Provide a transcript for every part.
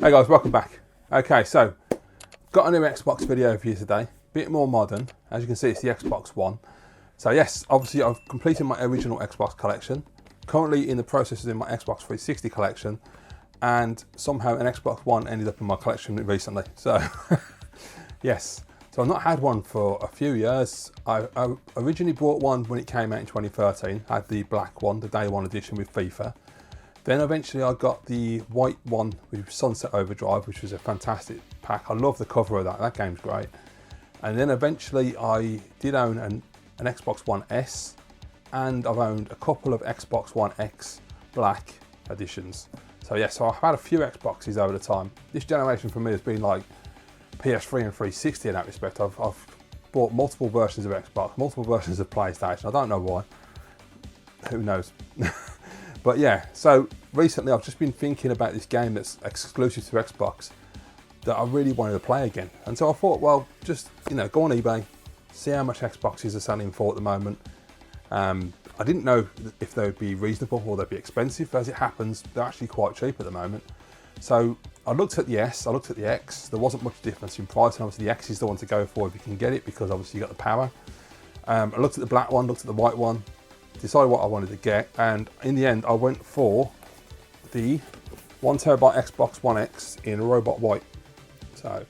Hey guys, welcome back. Okay, so got a new Xbox video for you today. Bit more modern. As you can see, it's the Xbox One. So yes, obviously I've completed my original Xbox collection. Currently in the process of doing my Xbox 360 collection, and somehow an Xbox One ended up in my collection recently. So yes, so I've not had one for a few years. I originally bought one when it came out in 2013. I had the black one, the day one edition with FIFA. Then eventually I got the white one with Sunset Overdrive, which was a fantastic pack. I love the cover of that, that game's great. And then eventually I did own an Xbox One S, and I've owned a couple of Xbox One X black editions. So yeah, so I've had a few Xboxes over the time. This generation for me has been like PS3 and 360 in that respect. I've bought multiple versions of Xbox, multiple versions of PlayStation. I don't know why, who knows. But yeah, so recently I've just been thinking about this game that's exclusive to Xbox that I really wanted to play again. And so I thought, well, just, you know, go on eBay, see how much Xboxes are selling for at the moment. I didn't know if they would be reasonable or they'd be expensive. As it happens, they're actually quite cheap at the moment. So I looked at the S, I looked at the X. There wasn't much difference in price, and obviously the X is the one to go for if you can get it, because obviously you got the power. I looked at the black one, looked at the white one, decided what I wanted to get, and in the end I went for the 1TB Xbox One X in robot white. So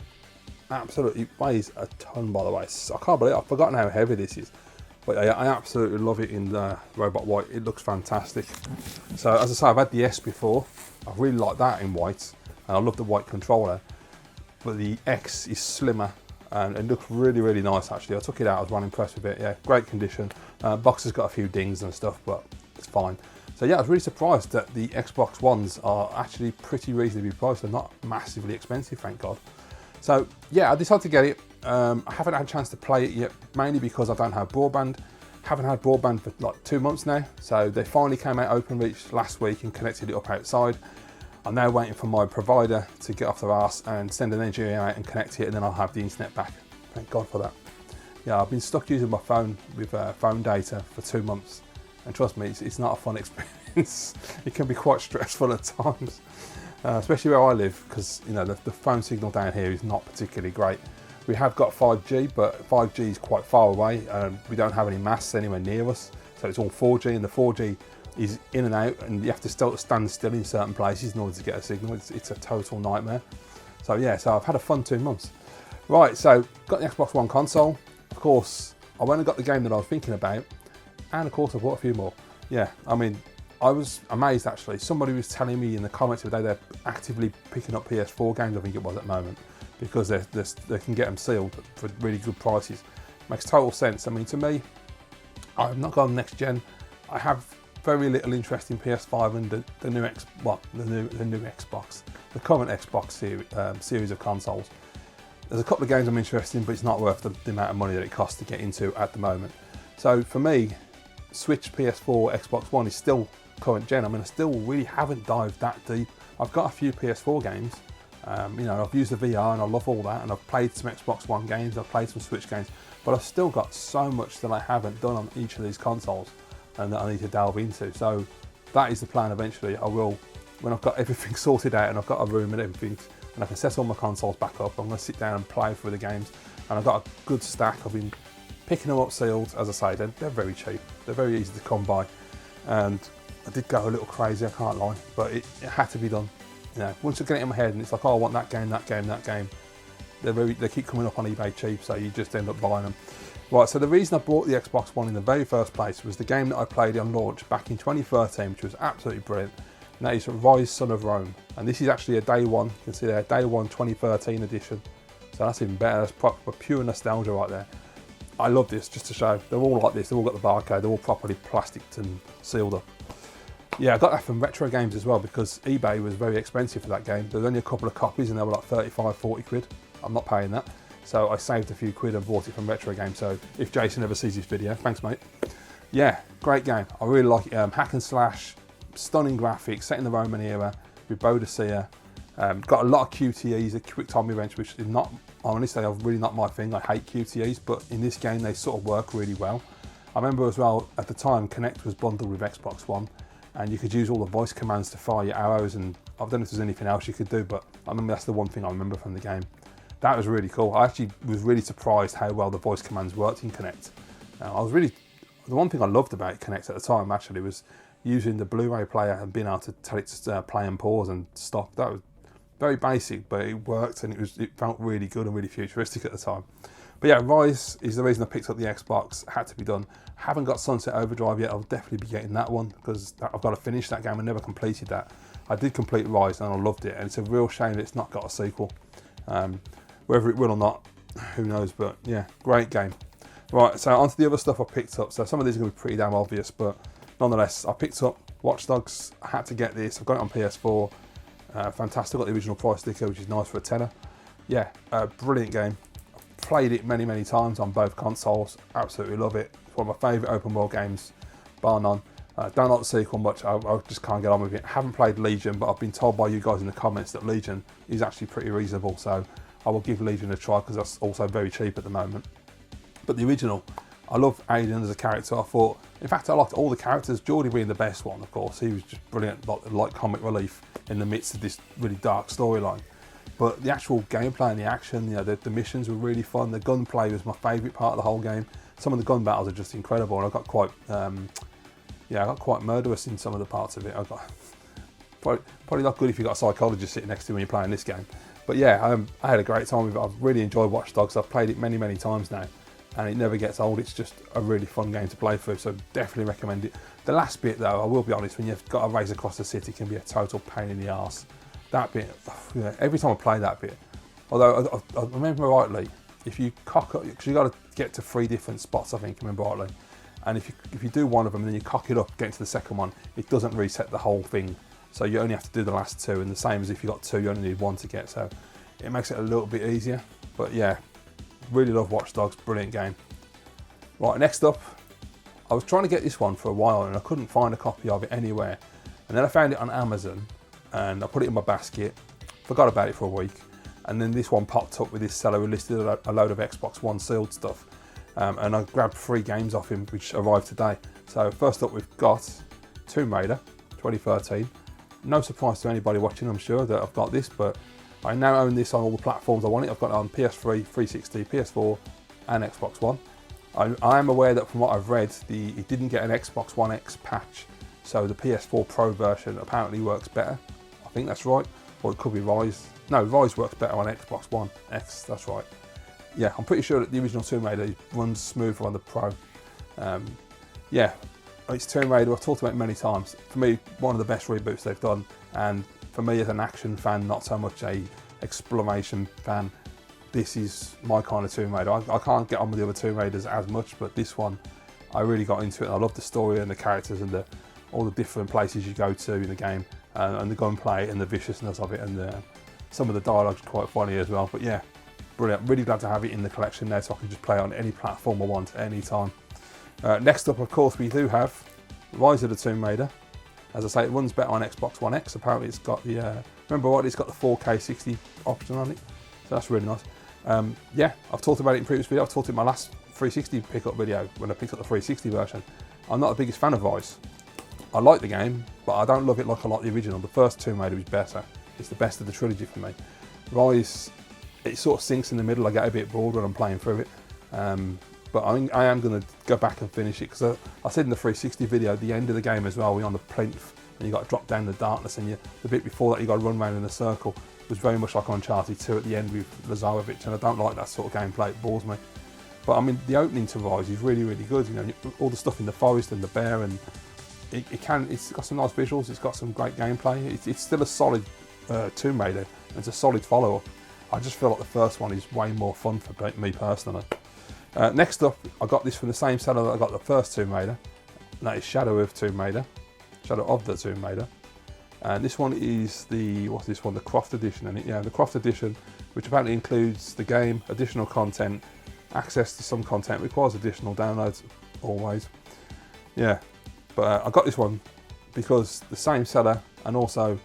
absolutely weighs a ton, by the way. So I can't believe it. I've forgotten how heavy this is, but I absolutely love it in the robot white. It looks fantastic. So as I say, I've had the S before. I really like that in white, and I love the white controller, but the X is slimmer and it looks really, really nice actually. I took it out, I was well impressed with it. Yeah, great condition. Box has got a few dings and stuff, but it's fine. So yeah, I was really surprised that the Xbox Ones are actually pretty reasonably priced. They're not massively expensive, thank God. So yeah, I decided to get it. I haven't had a chance to play it yet, mainly because I don't have broadband. Haven't had broadband for like 2 months now. So they finally came out OpenReach last week and connected it up outside. I'm now waiting for my provider to get off their arse and send an engineer out and connect it, and then I'll have the internet back. Thank God for that. Yeah, I've been stuck using my phone with phone data for 2 months, and trust me, it's not a fun experience. It can be quite stressful at times, especially where I live, because you know the phone signal down here is not particularly great. We have got 5G, but 5G is quite far away, and we don't have any masts anywhere near us, so it's all 4G, and the 4G is in and out, and you have to still stand still in certain places in order to get a signal. It's a total nightmare. So yeah, so I've had a fun 2 months. Right, so got the Xbox One console. Of course, I went and got the game that I was thinking about, and of course I bought a few more. Yeah, I mean, I was amazed actually. Somebody was telling me in the comments today they're actively picking up PS4 games, I think it was at the moment, because they can get them sealed for really good prices. Makes total sense. I mean, to me, I've not gone next gen. I have very little interest in PS5 and the new Xbox, the current Xbox series of consoles. There's a couple of games I'm interested in, but it's not worth the amount of money that it costs to get into at the moment. So for me, Switch, PS4, Xbox One is still current gen. I mean, I still really haven't dived that deep. I've got a few PS4 games. You know, I've used the VR and I love all that, and I've played some Xbox One games, I've played some Switch games, but I've still got so much that I haven't done on each of these consoles and that I need to delve into. So that is the plan eventually. I will, when I've got everything sorted out and I've got a room and everything, and I can set all my consoles back up, I'm going to sit down and play through the games. And I've got a good stack. I've been picking them up sealed. As I say, they're very cheap. They're very easy to come by. And I did go a little crazy, I can't lie, but it had to be done. You know, once you get it in my head and it's like, oh, I want that game, that game, that game, they keep coming up on eBay cheap, so you just end up buying them. Right, so the reason I bought the Xbox One in the very first place was the game that I played on launch back in 2013, which was absolutely brilliant, and that is Ryse, Son of Rome. And this is actually a day one, you can see there, day one 2013 edition. So that's even better, that's proper pure nostalgia right there. I love this, just to show, they're all like this, they've all got the barcode, they're all properly plasticed and sealed up. Yeah, I got that from Retro Games as well, because eBay was very expensive for that game. There was only a couple of copies and they were like 35, 40 quid. I'm not paying that. So I saved a few quid and bought it from Retro Games. So if Jason ever sees this video, thanks mate. Yeah, great game. I really like it. Hack and slash, stunning graphics, set in the Roman era with Boadicea. Got a lot of QTEs, the quick time events, which is not, honestly, are really not my thing. I hate QTEs, but in this game they sort of work really well. I remember as well, at the time, Kinect was bundled with Xbox One, and you could use all the voice commands to fire your arrows and I don't know if there's anything else you could do, but I remember that's the one thing I remember from the game. That was really cool. I actually was really surprised how well the voice commands worked in Kinect. The one thing I loved about Kinect at the time actually was using the Blu-ray player and being able to tell it to play and pause and stop. That was very basic, but it worked, and it felt really good and really futuristic at the time. But yeah, Ryse is the reason I picked up the Xbox. Had to be done. Haven't got Sunset Overdrive yet. I'll definitely be getting that one because I've got to finish that game. I never completed that. I did complete Ryse and I loved it, and it's a real shame it's not got a sequel. Whether it will or not, who knows, but yeah, great game. Right, so onto the other stuff I picked up. So some of these are going to be pretty damn obvious, but nonetheless, I picked up Watch Dogs. I had to get this. I've got it on PS4. Fantastic. Got the original price sticker, which is nice for a tenner. Yeah, brilliant game. I've played it many, many times on both consoles. Absolutely love it. It's one of my favourite open world games, bar none. Don't like the sequel much. I just can't get on with it. Haven't played Legion, but I've been told by you guys in the comments that Legion is actually pretty reasonable. So I will give Legion a try because that's also very cheap at the moment. But the original, I love Aiden as a character. I thought, in fact, I liked all the characters. Geordie being the best one, of course. He was just brilliant, like comic relief in the midst of this really dark storyline. But the actual gameplay and the action, you know, the missions were really fun. The gunplay was my favourite part of the whole game. Some of the gun battles are just incredible, and I got quite murderous in some of the parts of it. I got probably not good if you've got a psychologist sitting next to you when you're playing this game. But yeah, I had a great time with it. I've really enjoyed Watch Dogs. I've played it many, many times now, and it never gets old. It's just a really fun game to play through, so definitely recommend it. The last bit though, I will be honest, when you've got to race across the city, can be a total pain in the arse. That bit, every time I play that bit, although I remember rightly, if you cock up, because you've got to get to 3 different spots, I think, I remember rightly, and if you do one of them and then you cock it up, get to the second one, it doesn't reset the whole thing. So you only have to do the last 2, and the same as if you got 2, you only need 1 to get. So it makes it a little bit easier. But yeah, really love Watch Dogs, brilliant game. Right, next up, I was trying to get this one for a while and I couldn't find a copy of it anywhere. And then I found it on Amazon and I put it in my basket, forgot about it for a week. And then this one popped up with this seller who listed a load of Xbox One sealed stuff. And I grabbed 3 games off him, which arrived today. So first up, we've got Tomb Raider 2013. No surprise to anybody watching, I'm sure, that I've got this, but I now own this on all the platforms I want it. I've got it on PS3, 360, PS4 and Xbox One. I am aware that from what I've read, it didn't get an Xbox One X patch, so the PS4 Pro version apparently works better. I think that's right, or it could be Ryse. No, Ryse works better on Xbox One X, that's right. Yeah, I'm pretty sure that the original Tomb Raider runs smoother on the Pro. Yeah, it's Tomb Raider, I've talked about it many times. For me, one of the best reboots they've done, and for me as an action fan, not so much a exploration fan, this is my kind of Tomb Raider. I can't get on with the other Tomb Raiders as much, but this one, I really got into it. I love the story and the characters and all the different places you go to in the game, and the gunplay and the viciousness of it, and some of the dialogue's quite funny as well. But yeah, brilliant. Really glad to have it in the collection there, so I can just play it on any platform I want at any time. Next up, of course, we do have Ryse of the Tomb Raider. As I say, it runs better on Xbox One X. Apparently it's got the, remember what, it's got the 4K 60 option on it. So that's really nice. Yeah, I've talked about it in previous video. I've talked in my last 360 pickup video when I picked up the 360 version. I'm not the biggest fan of Ryse. I like the game, but I don't love it like I like the original. The first Tomb Raider was better. It's the best of the trilogy for me. Ryse, it sort of sinks in the middle. I get a bit bored when I'm playing through it. But I am going to go back and finish it, because I said in the 360 video, the end of the game as well, we're on the plinth and you got to drop down the darkness, and the bit before that you got to run around in a circle. It was very much like Uncharted 2 at the end with Lazarevich, and I don't like that sort of gameplay, it bores me. But I mean, the opening to Ryse is really, really good. You know, all the stuff in the forest and the bear, and it's got some nice visuals, it's got some great gameplay. It's still a solid Tomb Raider, and it's a solid follow-up. I just feel like the first one is way more fun for me personally. Next up, I got this from the same seller that I got the first Tomb Raider, and that is Shadow of the Tomb Raider. And this one is what's this one? The Croft Edition, and the Croft Edition, which apparently includes the game, additional content, access to some content, requires additional downloads, always. Yeah, but I got this one because the same seller, and also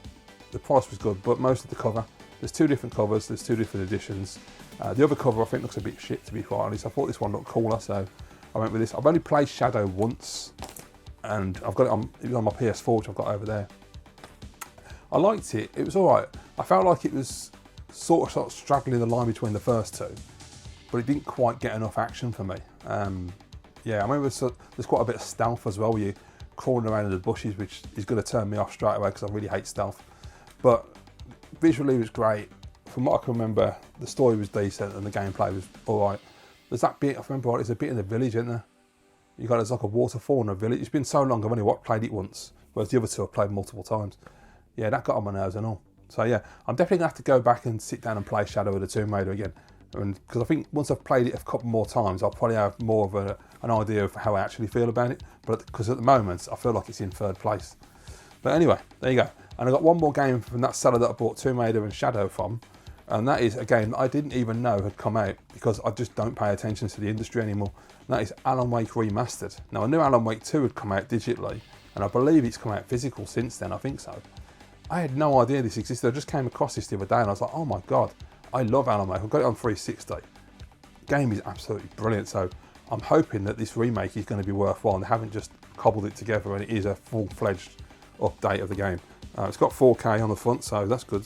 the price was good, but most of the cover, there's 2 different covers, there's 2 different editions. The other cover I think looks a bit shit, to be quite honest. I thought this one looked cooler, so I went with this. I've only played Shadow once, and I've got it on my PS4, which I've got over there. I liked it. It was all right. I felt like it was sort of straddling the line between the first two, but it didn't quite get enough action for me. Yeah, I remember there's quite a bit of stealth as well, where you're crawling around in the bushes, which is going to turn me off straight away because I really hate stealth. But visually it was great. From what I can remember, the story was decent and the gameplay was all right. There's that bit, I remember, there's a bit in the village, isn't there? There's like a waterfall in a village. It's been so long, I've only played it once, whereas the other two I've played multiple times. Yeah, that got on my nerves and all. So yeah, I'm definitely going to have to go back and sit down and play Shadow of the Tomb Raider again. Because I think once I've played it a couple more times, I'll probably have more of an idea of how I actually feel about it. But because at the moment, I feel like it's in third place. But anyway, there you go. And I got one more game from that seller that I bought Tomb Raider and Shadow from. And that is a game that I didn't even know had come out because I just don't pay attention to the industry anymore. And that is Alan Wake Remastered. Now, I knew Alan Wake 2 had come out digitally, and I believe it's come out physical since then, I think so. I had no idea this existed. I just came across this the other day and I was like, oh my God, I love Alan Wake. I've got it on 360. The game is absolutely brilliant. So I'm hoping that this remake is going to be worthwhile and they haven't just cobbled it together and it is a full-fledged update of the game. It's got 4K on the front, so that's good.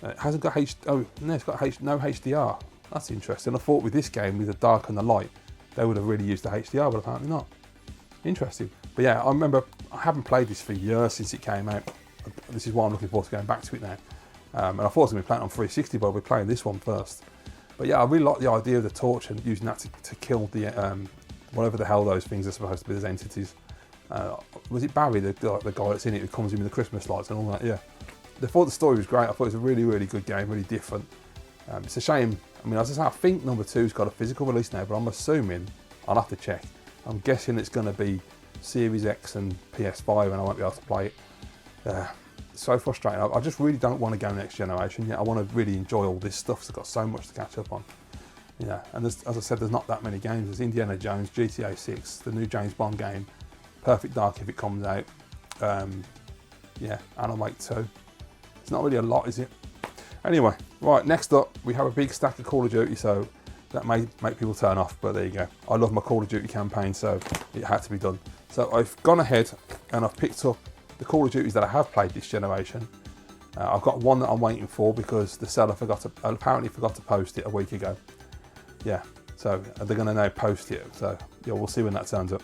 It hasn't got it's got no HDR. That's interesting. I thought with this game, with the dark and the light, they would have really used the HDR, but apparently not. Interesting. But yeah, I remember I haven't played this for years since it came out. This is why I'm looking forward to going back to it now. And I thought I was going to be playing on 360, but I'll be playing this one first. But yeah, I really like the idea of the torch and using that to kill the whatever the hell those things are supposed to be, those entities. Was it Barry, the guy that's in it, who comes in with the Christmas lights and all that? Yeah. I thought the story was great. I thought it was a really, really good game, really different. It's a shame. I mean, as I say, I think number 2's got a physical release now, but I'm assuming, I'll have to check. I'm guessing it's going to be Series X and PS5 and I won't be able to play it. So frustrating. I just really don't want to go next generation yet. I want to really enjoy all this stuff. It's got so much to catch up on. Yeah, and as I said, there's not that many games. There's Indiana Jones, GTA 6, the new James Bond game, Perfect Dark if it comes out. Yeah, Alan Wake 2. It's not really a lot, is it? Anyway, right, next up, we have a big stack of Call of Duty, so that may make people turn off, but there you go. I love my Call of Duty campaign, so it had to be done. So I've gone ahead and I've picked up the Call of Duties that I have played this generation. I've got one that I'm waiting for because the seller apparently forgot to post it a week ago. Yeah, so they're going to now post it, so yeah, we'll see when that turns up.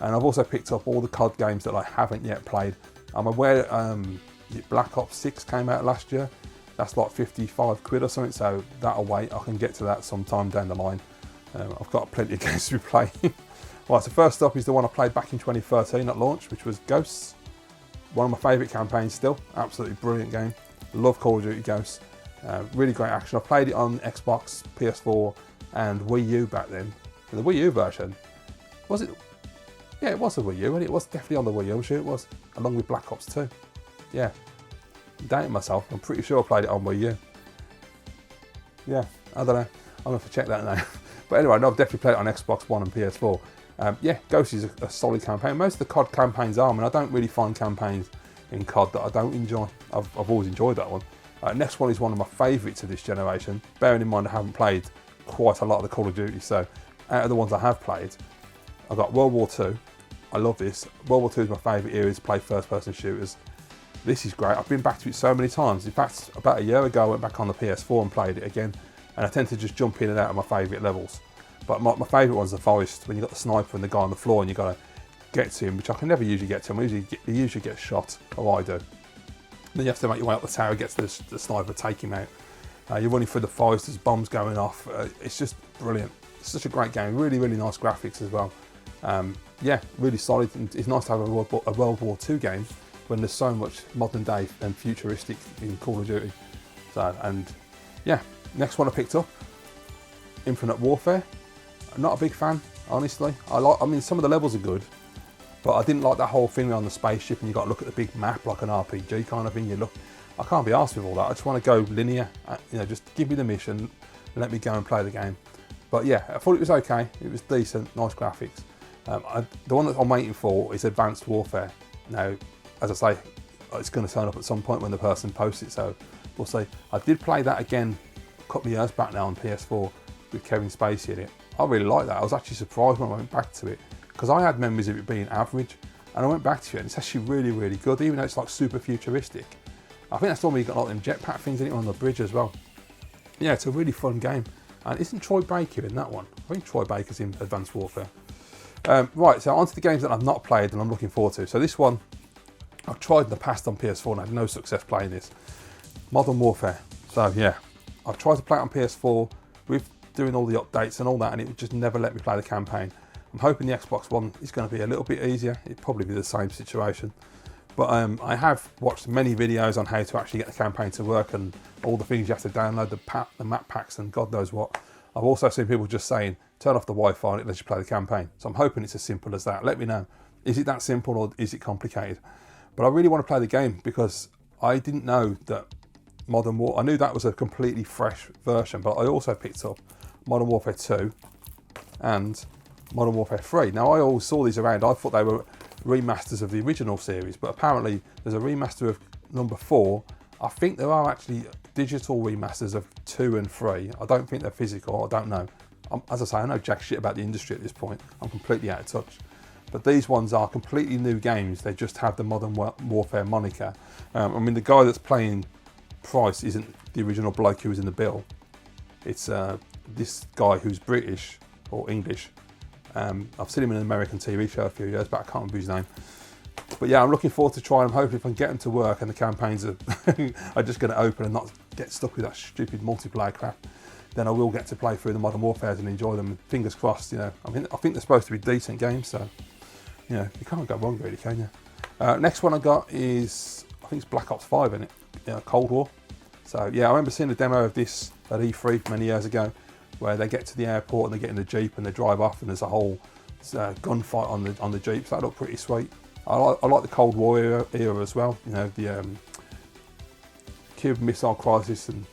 And I've also picked up all the COD games that I haven't yet played. I'm aware Black Ops 6 came out last year. That's like 55 quid or something, so that'll wait. I can get to that sometime down the line. I've got plenty of games to be playing. Right, so first up is the one I played back in 2013 at launch, which was Ghosts. One of my favourite campaigns still. Absolutely brilliant game. Love Call of Duty Ghosts. Really great action. I played it on Xbox, PS4 and Wii U back then. The Wii U version, was it? Yeah, it was a Wii U, and it was definitely on the Wii U, I'm sure it was, along with Black Ops 2. Yeah, I'm doubting myself, I'm pretty sure I played it on Wii U. Yeah, I don't know, I'm going to have to check that now. But anyway, no, I've definitely played it on Xbox One and PS4. Yeah, Ghost is a solid campaign. Most of the COD campaigns are, I mean, I don't really find campaigns in COD that I don't enjoy. I've always enjoyed that one. Next one is one of my favourites of this generation, bearing in mind I haven't played quite a lot of the Call of Duty, so out of the ones I have played, I've got World War II. I love this. World War II is my favourite era to play first-person shooters. This is great. I've been back to it so many times. In fact, about a year ago, I went back on the PS4 and played it again, and I tend to just jump in and out of my favourite levels. But my favourite one's the forest, when you've got the sniper and the guy on the floor and you've got to get to him, which I can never usually get to him. He usually gets shot, or I do. Then you have to make your way up the tower, get to the sniper, take him out. You're running through the forest, there's bombs going off. It's just brilliant. It's such a great game. Really, really nice graphics as well. Yeah, really solid. And it's nice to have a World War II game when there's so much modern day and futuristic in Call of Duty. So, and yeah, next one I picked up, Infinite Warfare. I'm not a big fan, honestly. I mean, some of the levels are good, but I didn't like that whole thing on the spaceship and you got to look at the big map like an RPG kind of thing. I can't be arsed with all that. I just want to go linear. Just give me the mission and let me go and play the game. But yeah, I thought it was okay. It was decent, nice graphics. The one that I'm waiting for is Advanced Warfare. Now, as I say, it's going to turn up at some point when the person posts it, so we'll see. I did play that again a couple of years back now on PS4 with Kevin Spacey in it. I really liked that. I was actually surprised when I went back to it because I had memories of it being average, and I went back to it and it's actually really, really good, even though it's like super futuristic. I think that's the one where you got like them jetpack things in it on the bridge as well. Yeah, it's a really fun game. And isn't Troy Baker in that one? I think Troy Baker's in Advanced Warfare. Right, so on to the games that I've not played and I'm looking forward to. So this one, I've tried in the past on PS4 and I had no success playing this. Modern Warfare. So yeah, I've tried to play it on PS4 with doing all the updates and all that, and it would just never let me play the campaign. I'm hoping the Xbox One is going to be a little bit easier. It'd probably be the same situation. But I have watched many videos on how to actually get the campaign to work and all the things you have to download, the map packs and God knows what. I've also seen people just saying, turn off the Wi-Fi and it lets you play the campaign. So I'm hoping it's as simple as that. Let me know. Is it that simple or is it complicated? But I really want to play the game because I didn't know that Modern Warfare, I knew that was a completely fresh version, but I also picked up Modern Warfare 2 and Modern Warfare 3. Now I always saw these around, I thought they were remasters of the original series, but apparently there's a remaster of number 4. I think there are actually digital remasters of 2 and 3. I don't think they're physical, I don't know. As I say, I know jack shit about the industry at this point. I'm completely out of touch. But these ones are completely new games. They just have the Modern Warfare moniker. I mean, the guy that's playing Price isn't the original bloke who was in the bill. It's this guy who's British or English. I've seen him in an American TV show a few years back. I can't remember his name. But yeah, I'm looking forward to trying. I'm hoping if I can get them to work and the campaigns are, are just going to open and not get stuck with that stupid multiplayer crap, then I will get to play through the Modern Warfares and enjoy them. Fingers crossed, you know. I think they're supposed to be decent games, so you know, you can't go wrong really, can you? Next one I got is, I think it's Black Ops 5 in it, Cold War. So yeah, I remember seeing a demo of this at E3 many years ago, where they get to the airport and they get in the Jeep and they drive off and there's a whole gunfight on the Jeeps. That looked pretty sweet. I like the Cold War era as well. You know, the Cuban Missile Crisis, and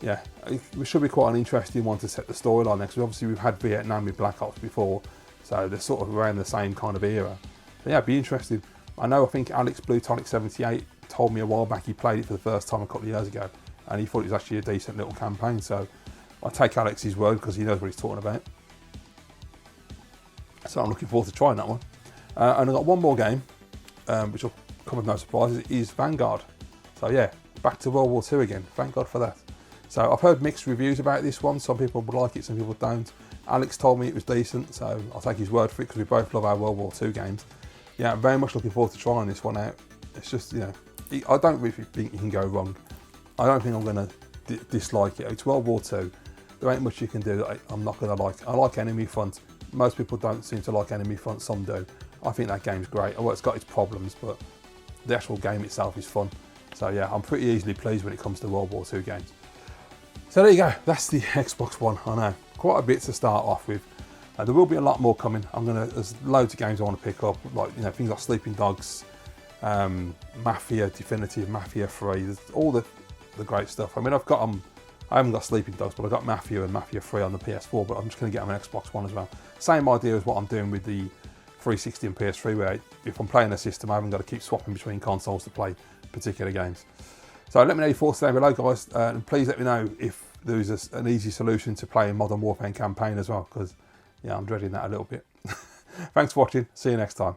yeah, it should be quite an interesting one to set the storyline next. Obviously, we've had Vietnam with Black Ops before, so they're sort of around the same kind of era. But yeah, it'd be interesting. I think Alex Blue Tonic 78 told me a while back he played it for the first time a couple of years ago, and he thought it was actually a decent little campaign. So I take Alex's word because he knows what he's talking about. So I'm looking forward to trying that one. And I've got one more game, which will come with no surprises, is Vanguard. So yeah, back to World War II again. Thank God for that. So I've heard mixed reviews about this one. Some people would like it, some people don't. Alex told me it was decent, so I'll take his word for it because we both love our World War II games. Yeah, I'm very much looking forward to trying this one out. It's just, you know, I don't really think you can go wrong. I don't think I'm going to dislike it. It's World War II. There ain't much you can do that I'm not going to like. I like enemy front. Most people don't seem to like enemy front, some do. I think that game's great. Well, it's got its problems, but the actual game itself is fun. So yeah, I'm pretty easily pleased when it comes to World War II games. So there you go, that's the Xbox One. I know, quite a bit to start off with. There will be a lot more coming. There's loads of games I want to pick up, like, you know, things like Sleeping Dogs, Mafia Definitive, Mafia 3, there's all the great stuff. I mean, I haven't got Sleeping Dogs, but I've got Mafia and Mafia 3 on the PS4, but I'm just going to get them on Xbox One as well. Same idea as what I'm doing with the 360 and PS3, where if I'm playing a system, I haven't got to keep swapping between consoles to play particular games. So let me know your thoughts down below, guys, and please let me know if there's an easy solution to playing Modern Warfare campaign as well, because yeah, I'm dreading that a little bit. Thanks for watching, see you next time.